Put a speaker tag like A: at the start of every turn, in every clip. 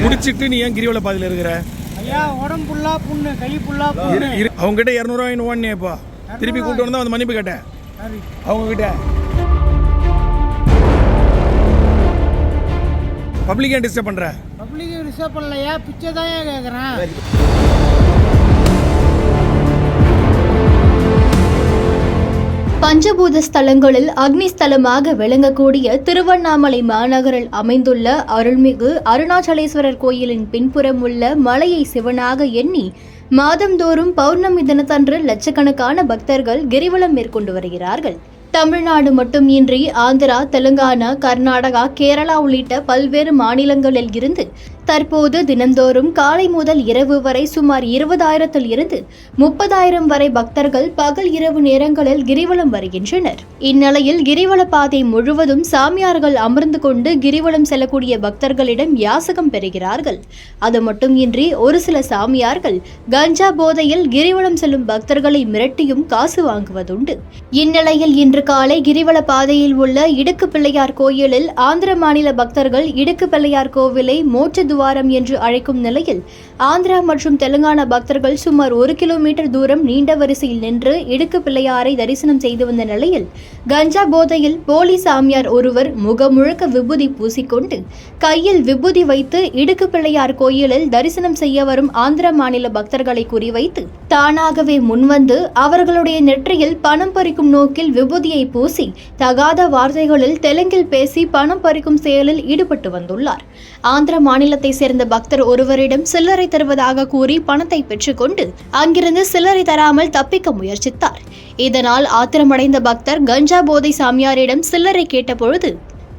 A: முடிச்சிட்டு நீ ஏன் கிரிவல பாதையில் இருக்கிற?
B: ஐயா உடம்பு ஃபுல்லா புண்ணு, கை ஃபுல்லா புண்ணு.
A: அவங்க கிட்ட 200 ரூபாய் ஓடனேப்பா, திருப்பி கூட்டு வந்தா வந்து மன்னிப்பு கேட்டேன் அவங்க கிட்ட. பப்ளிக் ஏன் டிஸ்டர்ப் பண்ற?
B: பப்ளிக் டிஸ்டர்ப் பண்ணலையா, பிச்சை தான் ஏன் கேட்குறேன்.
C: பஞ்சபூத ஸ்தலங்களில் அக்னி ஸ்தலமாக விளங்கக்கூடிய திருவண்ணாமலை மாநகரில் அமைந்துள்ள அருள்மிகு அருணாச்சலேஸ்வரர் கோயிலின் பின்புறம் உள்ள மலையை சிவனாக எண்ணி மாதந்தோறும் பௌர்ணமி தினத்தன்று லட்சக்கணக்கான பக்தர்கள் கிரிவலம் மேற்கொண்டு வருகிறார்கள். தமிழ்நாடு மட்டுமின்றி ஆந்திரா, தெலுங்கானா, கர்நாடகா, கேரளா உள்ளிட்ட பல்வேறு மாநிலங்களில் இருந்து தற்போது தினந்தோறும் காலை முதல் இரவு வரை சுமார் 20,000 இருந்து 30,000 வரை பக்தர்கள் பகல் இரவு நேரங்களில் கிரிவலம் வருகின்றனர். இந்நிலையில் கிரிவல பாதை முழுவதும் சாமியார்கள் அமர்ந்து கொண்டு கிரிவலம் செல்லக்கூடிய பக்தர்களிடம் யாசகம் பெறுகிறார்கள். அது மட்டுமின்றி ஒரு சில சாமியார்கள் கஞ்சா போதையில் கிரிவலம் செல்லும் பக்தர்களை மிரட்டியும் காசு வாங்குவதுண்டு. இந்நிலையில் இன்று காலை கிரிவல பாதையில் உள்ள இடுக்கு பிள்ளையார் கோயிலில் ஆந்திர மாநில பக்தர்கள் இடுக்கு பிள்ளையார் கோவிலை மோட்ச துவாரம் என்று அழைக்கும் நிலையில் ஆந்திரா மற்றும் தெலுங்கானா பக்தர்கள் சுமார் 1 கிலோமீட்டர் தூரம் நீண்ட வரிசையில் நின்று இடுக்கு பிள்ளையாரை தரிசனம் செய்து வந்த நிலையில் கஞ்சா போதையில் போலி சாமியார் ஒருவர் முகமுழுக்க விபூதி பூசிக்கொண்டு கையில் விபூதி வைத்து இடுக்கு பிள்ளையார் கோயிலில் தரிசனம் செய்ய வரும் ஆந்திர மாநில பக்தர்களை குறிவைத்து தானாகவே முன்வந்து அவர்களுடைய நெற்றியில் பணம் பறிக்கும் நோக்கில் விபூதியை பூசி தகாத வார்த்தைகளில் தெலுங்கில் பேசி பணம் பறிக்கும் செயலில் ஈடுபட்டு வந்துள்ளார். ஆந்திர மாநிலத்தை சேர்ந்த பக்தர் ஒருவரிடம் சில்லறை தருவதாக கூறி பணத்தை பெற்றுக்கொண்டு அங்கிருந்து சில்லறை தராமல் தப்பிக்க முயற்சித்தார். இதனால் ஆத்திரமடைந்த பக்தர் கஞ்சா போதை சாமியாரிடம் சில்லறை கேட்டபொழுது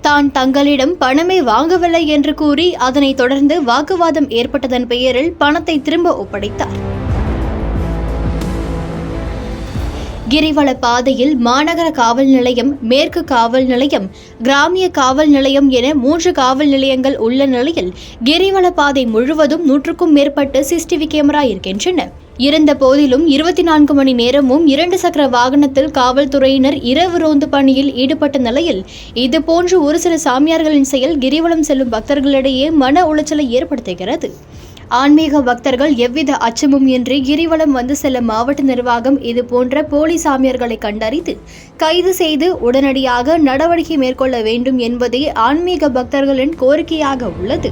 C: தான் தங்களிடம் பணமே வாங்கவில்லை என்று கூறி அதனைத் தொடர்ந்து வாக்குவாதம் ஏற்பட்டதன் பெயரில் பணத்தை திரும்ப ஒப்படைத்தார். கிரிவல பாதையில் மாநகர காவல் நிலையம், மேற்கு காவல் நிலையம், கிராமிய காவல் நிலையம் என 3 காவல் நிலையங்கள் உள்ள நிலையில் கிரிவல பாதை முழுவதும் 100க்கும் மேற்பட்ட சிசிடிவி கேமரா இருக்கின்றன. இருந்த போதிலும் 24 மணி நேரமும் 2 சக்கர வாகனத்தில் காவல்துறையினர் இரவு ரோந்து பணியில் ஈடுபட்ட நிலையில் இதுபோன்று ஒரு சில சாமியார்களின் செயல் கிரிவலம் செல்லும் பக்தர்களிடையே மன உளைச்சலை ஏற்படுத்துகிறது. ஆன்மீக பக்தர்கள் எவ்வித அச்சமும் இன்றி கிரிவலம் வந்து செல்ல மாவட்ட நிர்வாகம் இதுபோன்ற போலி சாமியார்களை கண்டறிந்து கைது செய்து உடனடியாக நடவடிக்கை மேற்கொள்ள வேண்டும் என்பதே ஆன்மீக பக்தர்களின் கோரிக்கையாக உள்ளது.